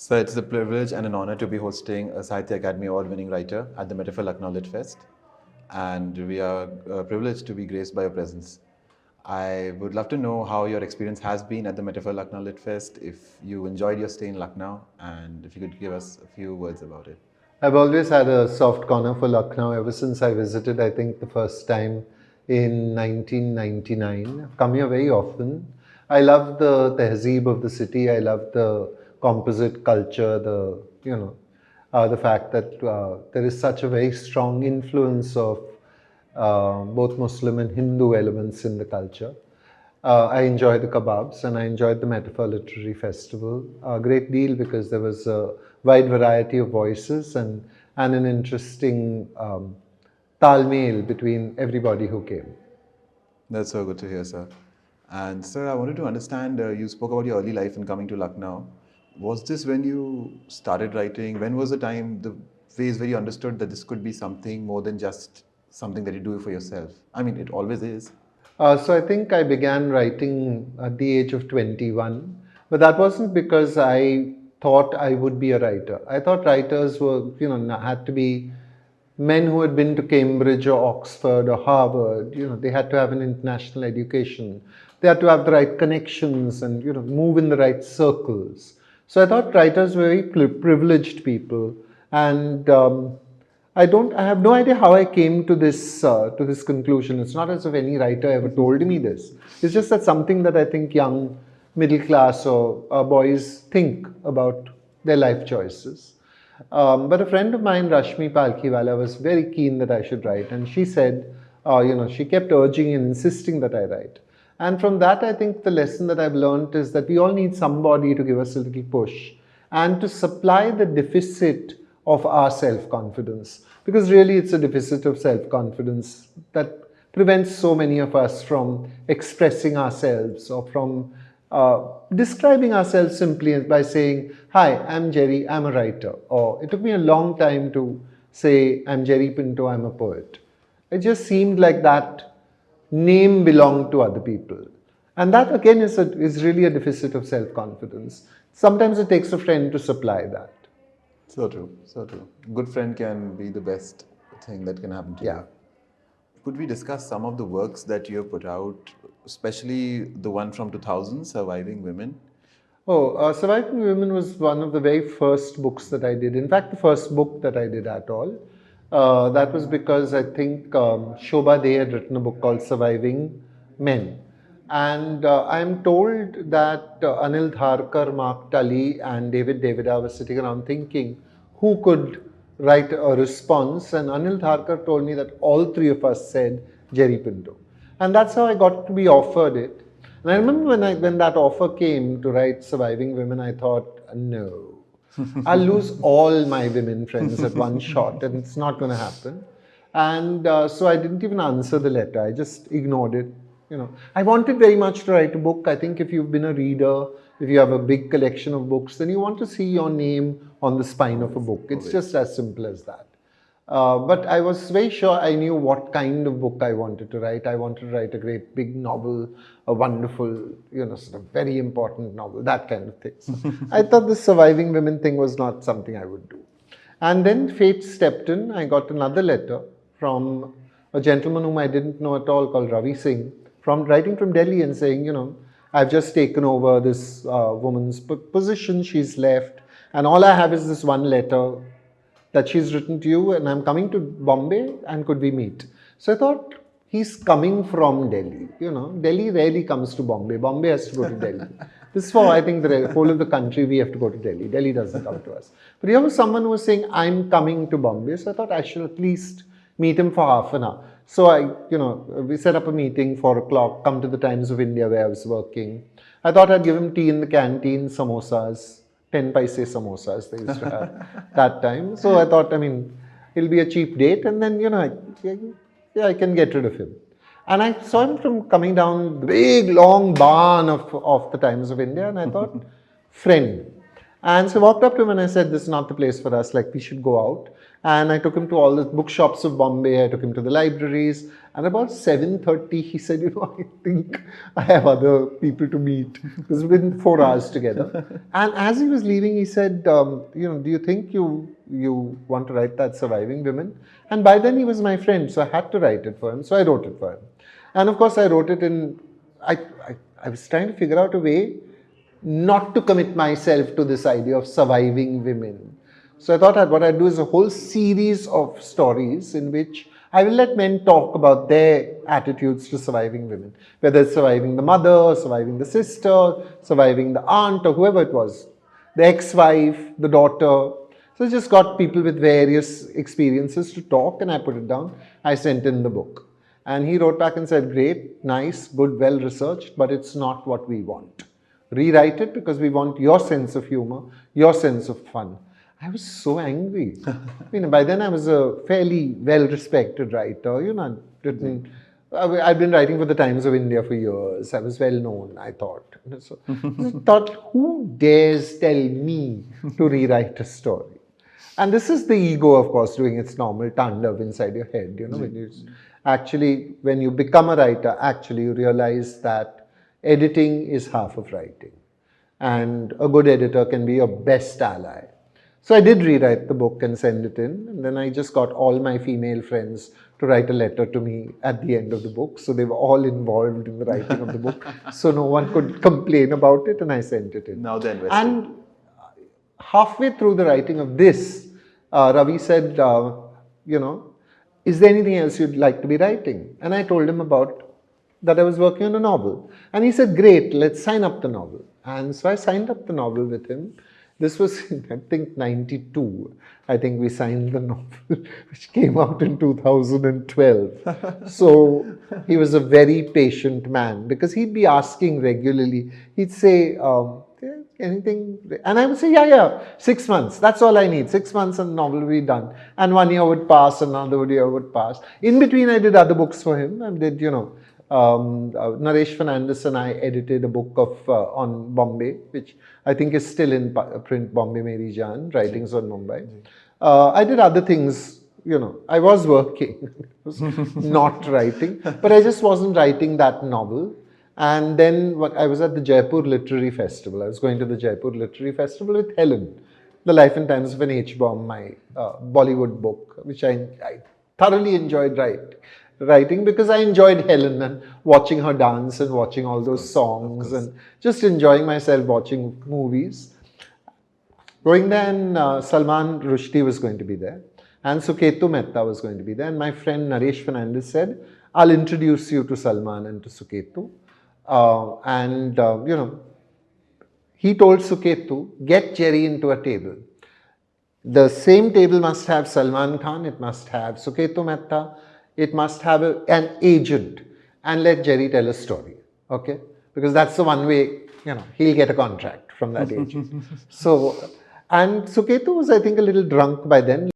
So it's a privilege and an honor to be hosting a Sahitya Akademi Award winning writer at the masterful Lucknow Litfest. And we are privileged to be graced by your presence. I would love to know how your experience has been at the masterful Lucknow Litfest, if you enjoyed your stay in Lucknow, and if you could give us a few words about it. I've always had a soft corner for Lucknow ever since I visited, I think, the first time in 1999. I've come here very often. I love the tehzeeb of the city. I love the composite culture, the fact that there is such a very strong influence of both Muslim and Hindu elements in the culture. I enjoyed the kebabs and I enjoyed the Metaphor Literary Festival a great deal because there was a wide variety of voices and an interesting talmel between everybody who came. That's so good to hear, sir. And sir, I wanted to understand, you spoke about your early life in coming to Lucknow. Was this when you started writing? When was the time, the phase where you understood that this could be something more than just something that you do for yourself? I mean, it always is. So I think I began writing at the age of 21, but that wasn't because I thought I would be a writer. I thought writers were, had to be men who had been to Cambridge or Oxford or Harvard. They had to have an international education. They had to have the right connections and, move in the right circles. So I thought writers were very privileged people, and I have no idea how I came to this conclusion. It's not as if any writer ever told me this. It's just that something that I think young middle class or boys think about their life choices. But a friend of mine, Rashmi Palkhiwala, was very keen that I should write, and she said, she kept urging and insisting that I write. And from that, I think the lesson that I've learned is that we all need somebody to give us a little push and to supply the deficit of our self-confidence. Because really it's a deficit of self-confidence that prevents so many of us from expressing ourselves or from describing ourselves simply by saying, "Hi, I'm Jerry, I'm a writer." Or it took me a long time to say, "I'm Jerry Pinto, I'm a poet." It just seemed like that name belonged to other people. And that again is really a deficit of self-confidence. Sometimes it takes a friend to supply that. So true, so true. Good friend can be the best thing that can happen to you. Could we discuss some of the works that you have put out, especially the one from 2000, Surviving Women? Surviving Women was one of the very first books that I did. In fact, the first book that I did at all. That was because I think Shobha Dey had written a book called Surviving Men. And I'm told that Anil Dharkar, Mark Tully and David Devida were sitting around thinking who could write a response, and Anil Dharkar told me that all three of us said Jerry Pinto. And that's how I got to be offered it. And I remember when that offer came to write Surviving Women, I thought, no. I'll lose all my women friends at one shot, and it's not going to happen. And so I didn't even answer the letter. I just ignored it. I wanted very much to write a book. I think if you've been a reader, if you have a big collection of books, then you want to see your name on the spine of a book. It's just as simple as that. But I was very sure I knew what kind of book I wanted to write. I wanted to write a great big novel, a wonderful, sort of very important novel, that kind of thing. So I thought the Surviving Women thing was not something I would do. And then fate stepped in. I got another letter from a gentleman whom I didn't know at all called Ravi Singh, writing from Delhi and saying, I've just taken over this woman's position, she's left, and all I have is this one letter that she's written to you, and I'm coming to Bombay, and could we meet? So I thought, he's coming from Delhi. Delhi rarely comes to Bombay. Bombay has to go to Delhi. This is for, I think, the whole of the country, we have to go to Delhi. Delhi doesn't come to us. But here was someone who was saying, I'm coming to Bombay. So I thought I should at least meet him for half an hour. So we set up a meeting, 4 o'clock, come to the Times of India where I was working. I thought I'd give him tea in the canteen, samosas. 10 paise samosas they used to have that time. So I thought, it'll be a cheap date, and then, I can get rid of him. And I saw him from coming down the big long barn of the Times of India, and I thought, friend. And so I walked up to him and I said, this is not the place for us, like we should go out. And I took him to all the bookshops of Bombay, I took him to the libraries. And about 7:30, he said, I think I have other people to meet. It's been 4 hours together. And as he was leaving, he said, do you think you want to write that Surviving Women? And by then he was my friend, so I had to write it for him. So I wrote it for him. And of course, I wrote it I was trying to figure out a way not to commit myself to this idea of surviving women. So I thought what I'd do is a whole series of stories in which I will let men talk about their attitudes to surviving women, whether it's surviving the mother, surviving the sister, surviving the aunt, or whoever it was, the ex-wife, the daughter. So I just got people with various experiences to talk, and I put it down. I sent in the book. And he wrote back and said, great, nice, good, well researched, but it's not what we want. Rewrite it because we want your sense of humor, your sense of fun. I was so angry. By then I was a fairly well-respected writer. I'd been writing for the Times of India for years. I was well known, I thought. So I thought, who dares tell me to rewrite a story? And this is the ego, of course, doing its normal taandav inside your head. When you become a writer, you realize that editing is half of writing. And a good editor can be your best ally. So I did rewrite the book and send it in. And then I just got all my female friends to write a letter to me at the end of the book. So they were all involved in the writing of the book. So no one could complain about it, and I sent it in. Now the investing. And halfway through the writing of this, Ravi said, is there anything else you'd like to be writing? And I told him about that I was working on a novel. And he said, great, let's sign up the novel. And so I signed up the novel with him. This was, I think, 92. I think we signed the novel, which came out in 2012. So he was a very patient man because he'd be asking regularly. He'd say, anything? And I would say, yeah, 6 months. That's all I need. 6 months and the novel will be done. And 1 year would pass, another year would pass. In between, I did other books for him. I did, Naresh Fernandez and I edited a book on Bombay, which I think is still in print, Bombay Meri Jaan, Writings on Mumbai. I did other things, I was working, I was not writing, but I just wasn't writing that novel. And then I was at the Jaipur Literary Festival. I was going to the Jaipur Literary Festival with Helen, The Life and Times of an H-Bomb, my Bollywood book, which I thoroughly enjoyed writing because I enjoyed Helen and watching her dance and watching all those songs and just enjoying myself watching movies. Going there, and Salman Rushdie was going to be there, and Suketu Mehta was going to be there, and my friend Naresh Fernandez said, I'll introduce you to Salman and to Suketu. He told Suketu, get Jerry into a table. The same table must have Salman Khan, it must have Suketu Mehta, it must have an agent, and let Jerry tell a story, okay? Because that's the one way, he'll get a contract from that agent. So, and Suketu was, I think, a little drunk by then,